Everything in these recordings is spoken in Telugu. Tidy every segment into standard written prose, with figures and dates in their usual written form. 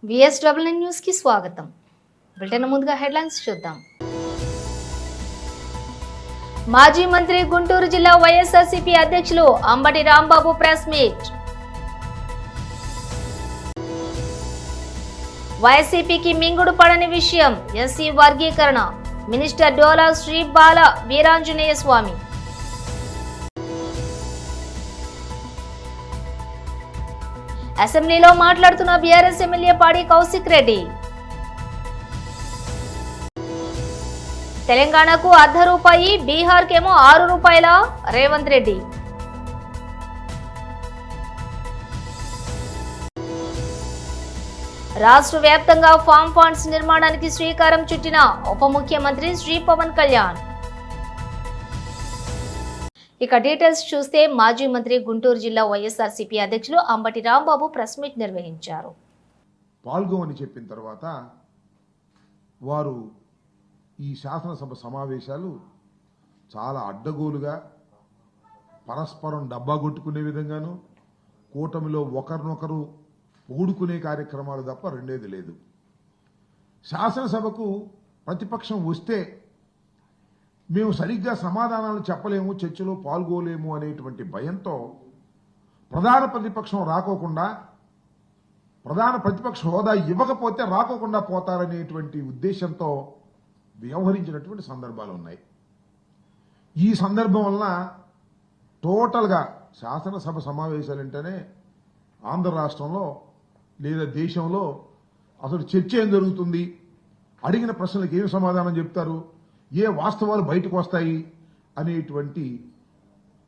VSWN న్యూస్ కి స్వాగతం. బ్రిటన్ ముందుగా హెడ్లైన్స్ చూద్దాం. మాజీ మంత్రి గుంటూరు జిల్లా వైఎస్ఆర్సీపీ అధ్యక్షులు అంబటి రాంబాబు ప్రెస్ మీట్. వైసీపీకి మింగుడు పడని విషయం ఎస్సీ వర్గీకరణ. మినిస్టర్ డోలా శ్రీ బాల వీరాంజనేయ స్వామి. అసెంబ్లీలో మాట్లాడుతున్న బీఆర్ఎస్ ఎమ్మెల్యే పాడి కౌశిక్ రెడ్డి. తెలంగాణకు ₹1 బీహార్కేమో ₹6 రేవంత్ రెడ్డి. రాష్ట్ర వ్యాప్తంగా ఫామ్ ఫండ్స్ నిర్మాణానికి శ్రీకారం చుట్టిన ఉప ముఖ్యమంత్రి శ్రీ పవన్ కళ్యాణ్. ఇక డీటెయిల్స్ చూస్తే మాజీ మంత్రి గుంటూరు జిల్లా వైఎస్ఆర్సీపీ అధ్యక్షులు అంబటి రాంబాబు ప్రెస్ మీట్ నిర్వహించారు. పాల్గొమని చెప్పిన తర్వాత వారు ఈ శాసనసభ సమావేశాలు చాలా అడ్డగోలుగా పరస్పరం డబ్బా కొట్టుకునే విధంగాను కూటమిలో ఒకరినొకరు పొగుడుకునే కార్యక్రమాలు తప్ప రెండేది లేదు. శాసనసభకు ప్రతిపక్షం వస్తే మేము సరిగ్గా సమాధానాలు చెప్పలేము, చర్చలో పాల్గొలేము అనేటువంటి భయంతో ప్రధాన ప్రతిపక్షం రాకోకుండా, ప్రధాన ప్రతిపక్ష హోదా ఇవ్వకపోతే రాకోకుండా పోతారనేటువంటి ఉద్దేశంతో వ్యవహరించినటువంటి సందర్భాలు ఉన్నాయి. ఈ సందర్భం వలన టోటల్గా శాసనసభ సమావేశాలంటేనే ఆంధ్ర రాష్ట్రంలో లేదా దేశంలో అసలు చర్చ ఏం జరుగుతుంది, అడిగిన ప్రశ్నలకు ఏం సమాధానం చెప్తారు, ఏ వాస్తవాలు బయటకు వస్తాయి అనేటువంటి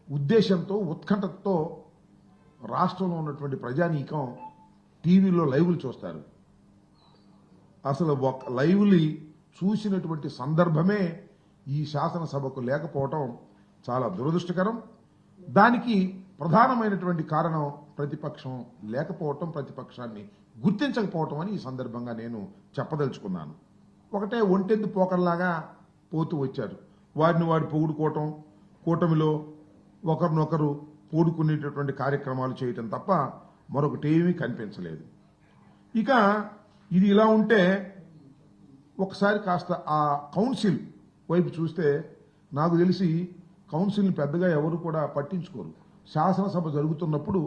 ఉద్దేశంతో ఉత్కంఠతో రాష్ట్రంలో ఉన్నటువంటి ప్రజానీకం టీవీలో లైవ్లు చూస్తారు. అసలు ఒక లైవ్ని చూసినటువంటి సందర్భమే ఈ శాసనసభకు లేకపోవటం చాలా దురదృష్టకరం. దానికి ప్రధానమైనటువంటి కారణం ప్రతిపక్షం లేకపోవటం, ప్రతిపక్షాన్ని గుర్తించకపోవటం అని ఈ సందర్భంగా నేను చెప్పదలుచుకున్నాను. ఒకటే ఒంటెందు పోకర్లాగా పోతూ వచ్చారు. వారిని వారు పొగుడుకోవటం, కూటమిలో ఒకరినొకరు పోడుకునేటటువంటి కార్యక్రమాలు చేయటం తప్ప మరొకటేమీ కనిపించలేదు. ఇక ఇది ఇలా ఉంటే ఒకసారి కాస్త ఆ కౌన్సిల్ వైపు చూస్తే నాకు తెలిసి కౌన్సిల్ని పెద్దగా ఎవరు కూడా పట్టించుకోరు. శాసనసభ జరుగుతున్నప్పుడు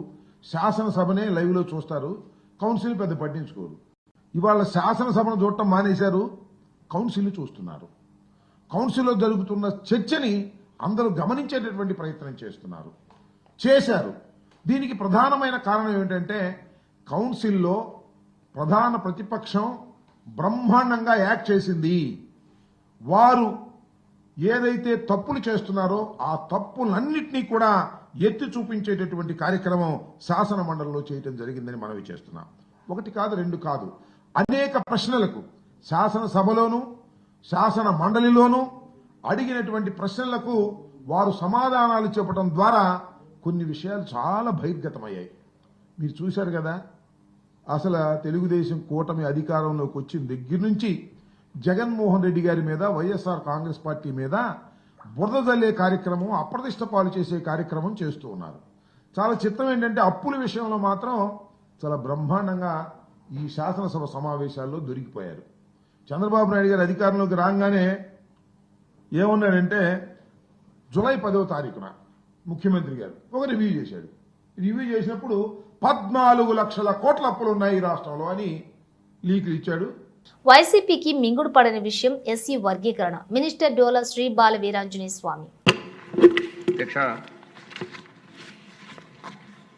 శాసనసభనే లైవ్లో చూస్తారు, కౌన్సిల్ పెద్ద పట్టించుకోరు. ఇవాళ శాసనసభను చూడటం మానేశారు, కౌన్సిల్ని చూస్తున్నారు. కౌన్సిల్లో జరుగుతున్న చర్చని అందరూ గమనించేటటువంటి ప్రయత్నం చేశారు. దీనికి ప్రధానమైన కారణం ఏమిటంటే కౌన్సిల్లో ప్రధాన ప్రతిపక్షం బ్రహ్మాండంగా యాక్ట్ చేసింది. వారు ఏదైతే తప్పులు చేస్తున్నారో ఆ తప్పులన్నింటినీ కూడా ఎత్తి చూపించేటటువంటి కార్యక్రమం శాసన మండలిలో చేయటం జరిగిందని మనవి చేస్తున్నాం. ఒకటి కాదు, రెండు కాదు, అనేక ప్రశ్నలకు శాసనసభలోనూ శాసన మండలిలోనూ అడిగినటువంటి ప్రశ్నలకు వారు సమాధానాలు చెప్పడం ద్వారా కొన్ని విషయాలు చాలా బహిర్గతమయ్యాయి. మీరు చూశారు కదా, అసలు తెలుగుదేశం కూటమి అధికారంలోకి వచ్చిన దగ్గర నుంచి జగన్మోహన్ రెడ్డి గారి మీద, వైఎస్ఆర్ కాంగ్రెస్ పార్టీ మీద బురద జల్లే కార్యక్రమం, అప్రతిష్ట పాలు చేసే కార్యక్రమం చేస్తూ ఉన్నారు. చాలా చిత్రం ఏంటంటే అప్పుల విషయంలో మాత్రం చాలా బ్రహ్మాండంగా ఈ శాసనసభ సమావేశాల్లో దొరికిపోయారు. చంద్రబాబు నాయుడు గారు అధికారంలోకి రాగానే ఏమన్నాడంటే జూలై 10వ తారీఖున ముఖ్యమంత్రి గారు ఒక రివ్యూ చేశాడు. రివ్యూ చేసినప్పుడు 14 లక్షల కోట్ల అప్పులు ఉన్నాయి ఈ రాష్ట్రంలో అని లీకులు ఇచ్చాడు. వైసీపీకి మింగుడు పడని విషయం ఎస్సీ వర్గీకరణ. మినిస్టర్ డోలా శ్రీ బాల వీరాంజనేయ స్వామి. అధ్యక్ష,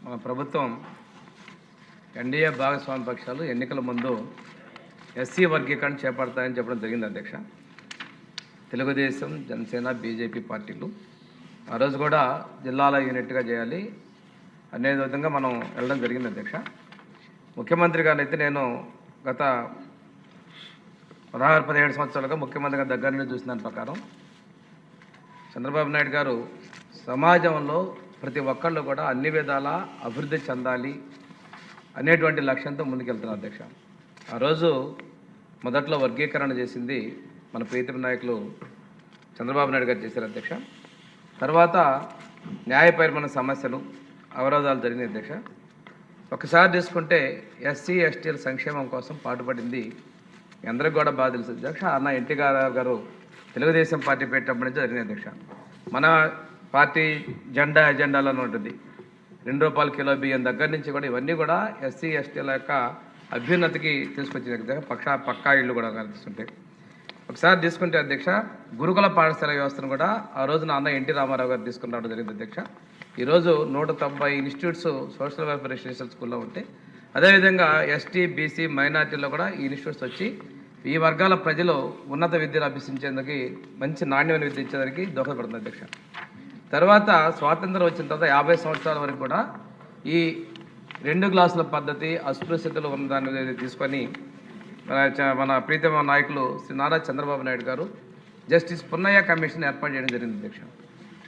మన ప్రభుత్వం ఎన్డీఏ భాగస్వామి పక్షాలు ఎన్నికల ముందు ఎస్సీ వర్గీకరణ చేపడతాయని చెప్పడం జరిగింది. అధ్యక్ష, తెలుగుదేశం, జనసేన, బీజేపీ పార్టీలు ఆ రోజు కూడా జిల్లాల యూనిట్గా చేయాలి అనే విధంగా మనం వెళ్ళడం జరిగింది. అధ్యక్ష, ముఖ్యమంత్రి గారిని అయితే నేను గత 16-17 సంవత్సరాలుగా ముఖ్యమంత్రిగా దగ్గర నుండి చూసిన దాని ప్రకారం చంద్రబాబు నాయుడు గారు సమాజంలో ప్రతి ఒక్కళ్ళు కూడా అన్ని విధాలా అభివృద్ధి చెందాలి అనేటువంటి లక్ష్యంతో ముందుకెళ్తున్నారు. అధ్యక్ష, ఆ రోజు మొదట్లో వర్గీకరణ చేసింది మన ప్రీతమ నాయకులు చంద్రబాబు నాయుడు గారు చేశారు. అధ్యక్ష, తర్వాత న్యాయపరమైన సమస్యలు, అవరోధాలు జరిగినాయి. అధ్యక్ష, ఒకసారి తీసుకుంటే ఎస్సీ ఎస్టీల సంక్షేమం కోసం పాటుపడింది అందరికి కూడా బాగా తెలుసు అధ్యక్ష. అన్న ఎన్టీ గారు తెలుగుదేశం పార్టీ పెట్టినప్పటి నుంచి జరిగింది అధ్యక్ష. మన పార్టీ ఎజెండాలోనే ఉంటుంది. ₹2 కిలో బియ్యం దగ్గర నుంచి కూడా ఇవన్నీ కూడా ఎస్సీ ఎస్టీల యొక్క అభ్యున్నతికి తీసుకొచ్చింది అధ్యక్ష. పక్కా ఇళ్ళు కూడా కనిపిస్తుంటాయి. ఒకసారి తీసుకుంటే అధ్యక్ష, గురుకుల పాఠశాల వ్యవస్థను కూడా ఆ రోజున అన్న ఎన్టీ రామారావు గారు తీసుకుని రావడం జరిగింది అధ్యక్ష. ఈరోజు 190 ఇన్స్టిట్యూట్స్ సోషల్ వెల్ఫేర్ రెసిడెన్షియల్ స్కూల్లో ఉంటాయి. అదేవిధంగా ఎస్టీ బీసీ మైనార్టీలో కూడా ఈ ఇన్స్టిట్యూట్స్ వచ్చి ఈ వర్గాల ప్రజలు ఉన్నత విద్యను అభ్యసించేందుకు మంచి నాణ్యమైన విద్య ఇచ్చేందుకు దోహదపడుతుంది అధ్యక్ష. తర్వాత స్వాతంత్రం వచ్చిన తర్వాత 50 సంవత్సరాల వరకు కూడా ఈ 2 క్లాసుల పద్ధతి అస్పృశ్యతలు ఉన్న దాన్ని తీసుకొని మన ప్రీతమ నాయకులు శ్రీ నారా చంద్రబాబు నాయుడు గారు జస్టిస్ పున్నయ్య కమిషన్ ఏర్పాటు చేయడం జరిగింది అధ్యక్ష.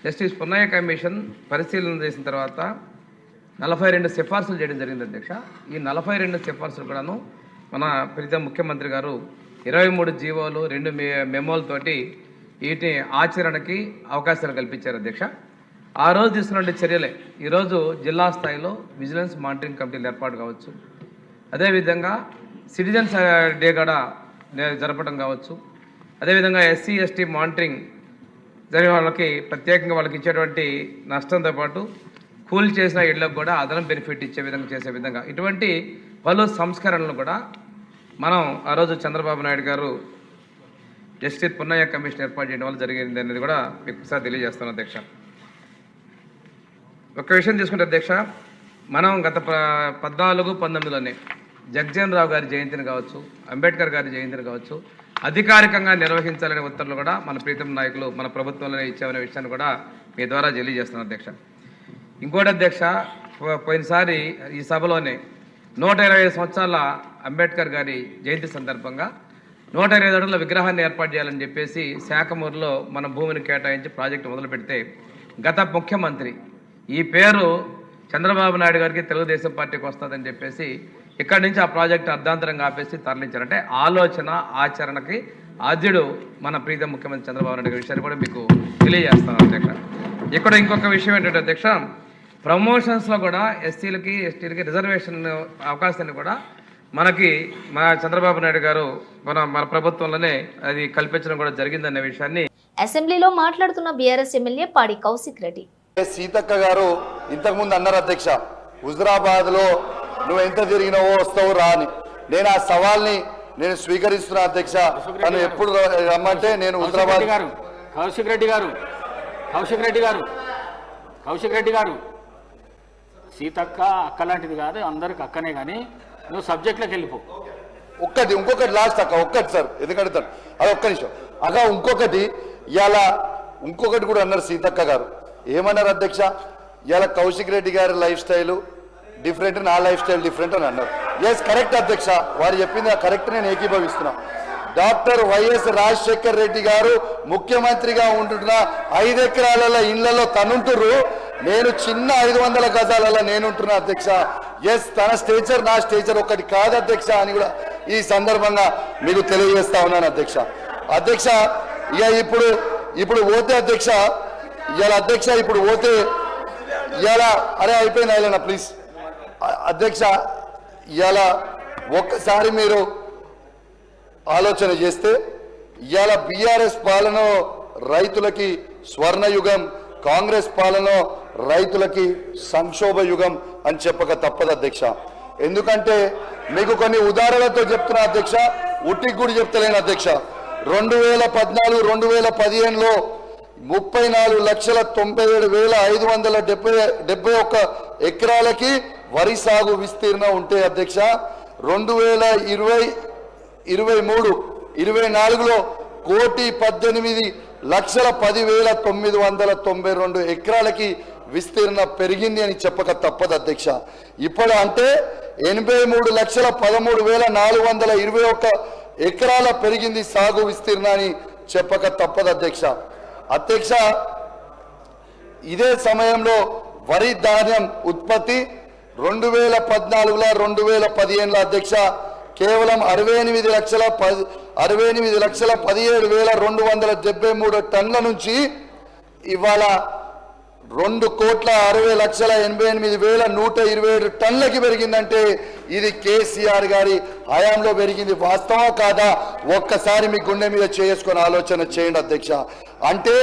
జస్టిస్ పున్నయ్య కమిషన్ పరిశీలన చేసిన తర్వాత 42 సిఫార్సులు చేయడం జరిగింది అధ్యక్ష. ఈ 42 సిఫార్సులు కూడాను మన ప్రీతమ ముఖ్యమంత్రి గారు 23 జీవోలు 2 మెమోలతోటి వీటి ఆచరణకి అవకాశాలు కల్పించారు అధ్యక్ష. ఆ రోజు తీసుకున్న చర్యలే ఈరోజు జిల్లా స్థాయిలో విజిలెన్స్ మానిటరింగ్ కమిటీలు ఏర్పాటు కావచ్చు, అదేవిధంగా సిటిజన్స్ డే కూడా జరపడం కావచ్చు, అదేవిధంగా ఎస్సీ ఎస్టీ మానిటరింగ్ జరిగే వాళ్ళకి ప్రత్యేకంగా వాళ్ళకి ఇచ్చేటువంటి నష్టంతో పాటు కూల్ చేసిన ఇళ్లకు కూడా అదనం బెనిఫిట్ ఇచ్చే విధంగా చేసే విధంగా ఇటువంటి పలు సంస్కరణలు కూడా మనం ఆ రోజు చంద్రబాబు నాయుడు గారు జస్టిస్ పున్నయ్య కమిషన్ ఏర్పాటు చేయడం వల్ల జరిగింది అనేది కూడా మీకు ఒకసారి తెలియజేస్తాను అధ్యక్ష. ఒక విషయం తీసుకుంటే అధ్యక్ష, మనం గత 14-19లోనే జగ్జీవన్ రావు గారి జయంతిని కావచ్చు, అంబేద్కర్ గారి జయంతిని కావచ్చు అధికారికంగా నిర్వహించాలనే ఉత్తర్వులు కూడా మన ప్రీతం నాయకులు మన ప్రభుత్వంలోనే ఇచ్చామనే విషయాన్ని కూడా మీ ద్వారా తెలియజేస్తున్నాను అధ్యక్ష. ఇంకోటి అధ్యక్ష, పోయినసారి ఈ సభలోనే 120 సంవత్సరాల అంబేద్కర్ గారి జయంతి సందర్భంగా 120 అడుగుల విగ్రహాన్ని ఏర్పాటు చేయాలని చెప్పేసి శాఖమూరులో మన భూమిని కేటాయించి ప్రాజెక్టు మొదలు పెడితే గత ముఖ్యమంత్రి ఈ పేరు చంద్రబాబు నాయుడు గారికి తెలుగుదేశం పార్టీకి వస్తుందని చెప్పేసి ఇక్కడి నుంచి ఆ ప్రాజెక్టు అర్ధాంతరంగా ఆపేసి తరలించారంటే ఆలోచన ఆచరణకి ఆద్యుడు మన ప్రీతం ముఖ్యమంత్రి చంద్రబాబు నాయుడు గారి విషయాన్ని కూడా మీకు తెలియజేస్తాను అధ్యక్ష. ఇక్కడ ఇంకొక విషయం ఏంటంటే అధ్యక్ష, ప్రమోషన్స్లో కూడా ఎస్సీలకి ఎస్టీలకి రిజర్వేషన్ అవకాశాన్ని కూడా మనకి మన చంద్రబాబు నాయుడు గారు మన ప్రభుత్వంలోనే అది కల్పించడం కూడా జరిగిందనే విషయాన్ని అసెంబ్లీలో మాట్లాడుతున్న బీఆర్ఎస్ ఎమ్మెల్యే పాడి కౌశిక్ రెడ్డి. సీతక్క గారు ఇంతకుముందు అన్నారు అధ్యక్ష, హుజురాబాద్ లో నువ్వు ఎంత తిరిగినావో వస్తావు రా అని. నేను ఆ సవాల్ని నేను స్వీకరిస్తున్నా అధ్యక్ష. తను ఎప్పుడు రమ్మంటే నేను హుజురాబాద్ కౌశిక్ రెడ్డి గారు సీతక్క అక్క లాంటిది కాదు, అందరికి అక్కనే, కానీ నువ్వు సబ్జెక్ట్లోకి వెళ్ళిపో. ఇంకొకటి లాస్ట్ అక్క, ఒక్కటి సార్, ఎందుకంటే అది ఒక్క నిమిషం అక్క. ఇంకొకటి కూడా అన్నారు సీతక్క గారు. ఏమన్నారు అధ్యక్ష, ఇలా కౌశిక్ రెడ్డి గారి లైఫ్ స్టైల్ డిఫరెంట్, నా లైఫ్ స్టైల్ డిఫరెంట్ అని అన్నారు. ఎస్ కరెక్ట్ అధ్యక్ష, వారు చెప్పింది కరెక్ట్, నేను ఏకీభవిస్తున్నా. డాక్టర్ వైఎస్ రాజశేఖర్ రెడ్డి గారు ముఖ్యమంత్రిగా ఉంటున్న 5 ఎకరాల ఇళ్లలో తనుంటుర్రు, నేను చిన్న 500 గజాలలో నేనుంటున్నా అధ్యక్ష. ఎస్, తన స్టేచర్ నా స్టేచర్ ఒకటి కాదు అధ్యక్ష అని కూడా ఈ సందర్భంగా మీకు తెలియజేస్తా ఉన్నాను అధ్యక్ష. అధ్యక్ష ఇక ఇప్పుడు పోతే అధ్యక్ష, ఇప్పుడు పోతే అరే అయిపోయింది అయినా ప్లీజ్ అధ్యక్ష. ఒక్కసారి మీరు ఆలోచన చేస్తే ఇవాళ బీఆర్ఎస్ పాలన రైతులకి స్వర్ణయుగం, కాంగ్రెస్ పాలన రైతులకి సంక్షోభ యుగం అని చెప్పక తప్పదు అధ్యక్ష. ఎందుకంటే మీకు కొన్ని ఉదాహరణలతో చెప్తున్నా అధ్యక్ష, ఉట్టికి కూడా చెప్తలేను అధ్యక్ష. 2014-2015లో 34,97,571 ఎకరాలకి వరి సాగు విస్తీర్ణం ఉంటే అధ్యక్ష, 2023-24లో 1,18,10,992 ఎకరాలకి విస్తీర్ణ పెరిగింది అని చెప్పక తప్పదు అధ్యక్ష. ఇప్పుడు అంటే 83,13,421 ఎకరాల పెరిగింది సాగు విస్తీర్ణాన్ని చెప్పక తప్పదు అధ్యక్ష. అధ్యక్ష ఇదే సమయంలో వరి ధాన్యం ఉత్పత్తి 2014-2015 అధ్యక్ష కేవలం 68,17,273 టన్నుల నుంచి ఇవాళ 2,60,88,127 టన్నులకి పెరిగిందంటే ఇది కేసీఆర్ గారి హయాంలో పెరిగింది. వాస్తవం కాదా? ఒక్కసారి మీ గుండె మీద చేసుకొని ఆలోచన చేయండి అధ్యక్ష. అంటే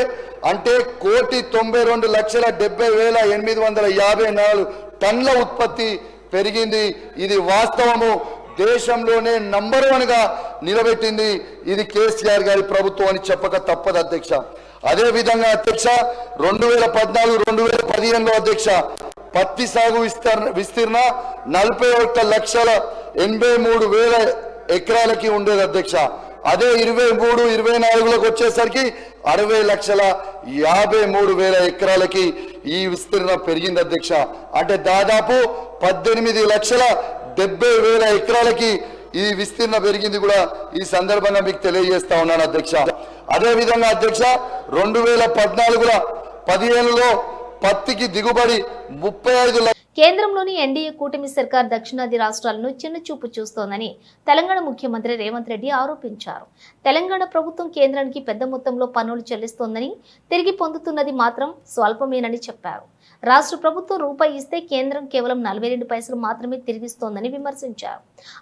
1,92,70,854 టన్నుల ఉత్పత్తి పెరిగింది. ఇది వాస్తవము. దేశంలోనే నంబర్ 1 గా నిలబెట్టింది ఇది కేసీఆర్ గారి ప్రభుత్వం అని చెప్పక తప్పదు అధ్యక్ష. అదే విధంగా అధ్యక్ష 2014-2015లో అధ్యక్ష పత్తి సాగు విస్తీర్ణ 41,83,000 ఎకరాలకి ఉండేది అధ్యక్ష. అదే 23-24లకు వచ్చేసరికి 60,53,000 ఎకరాలకి ఈ విస్తీర్ణ పెరిగింది అధ్యక్ష. అంటే దాదాపు 18,70,000 ఎకరాలకి ఈ విస్తీర్ణ పెరిగింది కూడా ఈ సందర్భంగా మీకు తెలియజేస్తా ఉన్నాను అధ్యక్ష. అదే విధంగా అధ్యక్ష 2014-15లో పత్తికి దిగుబడి 35 కేంద్రంలోని ఎన్డీఏ కూటమి సర్కార్ దక్షిణాది రాష్ట్రాలను చిన్నచూపు చూస్తోందని తెలంగాణ ముఖ్యమంత్రి రేవంత్ రెడ్డి ఆరోపించారు. తెలంగాణ ప్రభుత్వం కేంద్రానికి పెద్ద మొత్తంలో పన్నులు చెల్లిస్తోందని, తిరిగి పొందుతున్నది మాత్రం స్వల్పమేనని చెప్పారు. రాష్ట్ర ప్రభుత్వం రూపాయి ఇస్తే కేంద్రం కేవలం 42 పైసలు మాత్రమే తిరిగిస్తోందని విమర్శించారు.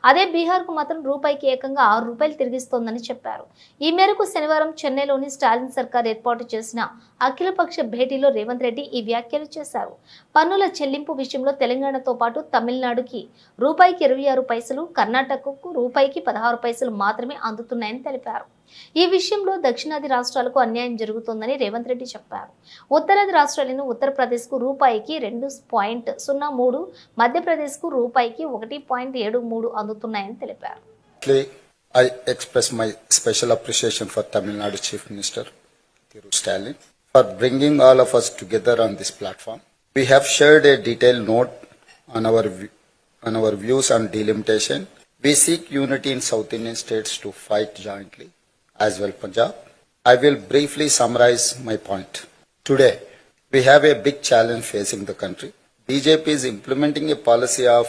అదే బీహార్కు మాత్రం రూపాయికి ఏకంగా 6 రూపాయలు తిరిగిస్తోందని చెప్పారు. ఈ మేరకు శనివారం చెన్నైలోని స్టాలిన్ సర్కార్ ఏర్పాటు చేసిన అఖిలపక్ష భేటీలో రేవంత్ రెడ్డి ఈ వ్యాఖ్యలు చేశారు. పన్నుల చెల్లింపు విషయంలో తెలంగాణతో పాటు తమిళనాడుకి రూపాయికి 26 పైసలు, కర్ణాటకకు రూపాయికి 16 పైసలు మాత్రమే అందుతున్నాయని తెలిపారు. ఈ విషయంలో దక్షిణాది రాష్ట్రాలకు అన్యాయం జరుగుతోందని రేవంత్ రెడ్డి చెప్పారు. ఉత్తరాది రాష్ట్రాలను ఉత్తరప్రదేశ్కు రూపాయికి 2.03, మధ్యప్రదేశ్కు రూపాయికి 1.73 అందుతున్నాయని తెలిపారు. I express my special appreciation for Tamil Nadu Chief Minister Thiru Stalin for bringing all of us together on this platform. We have shared a detailed note on our views on delimitation. We seek unity in South Indian states to fight jointly, as well Punjab. I will briefly summarize my point. Today, we have a big challenge facing the country. BJP is implementing a policy of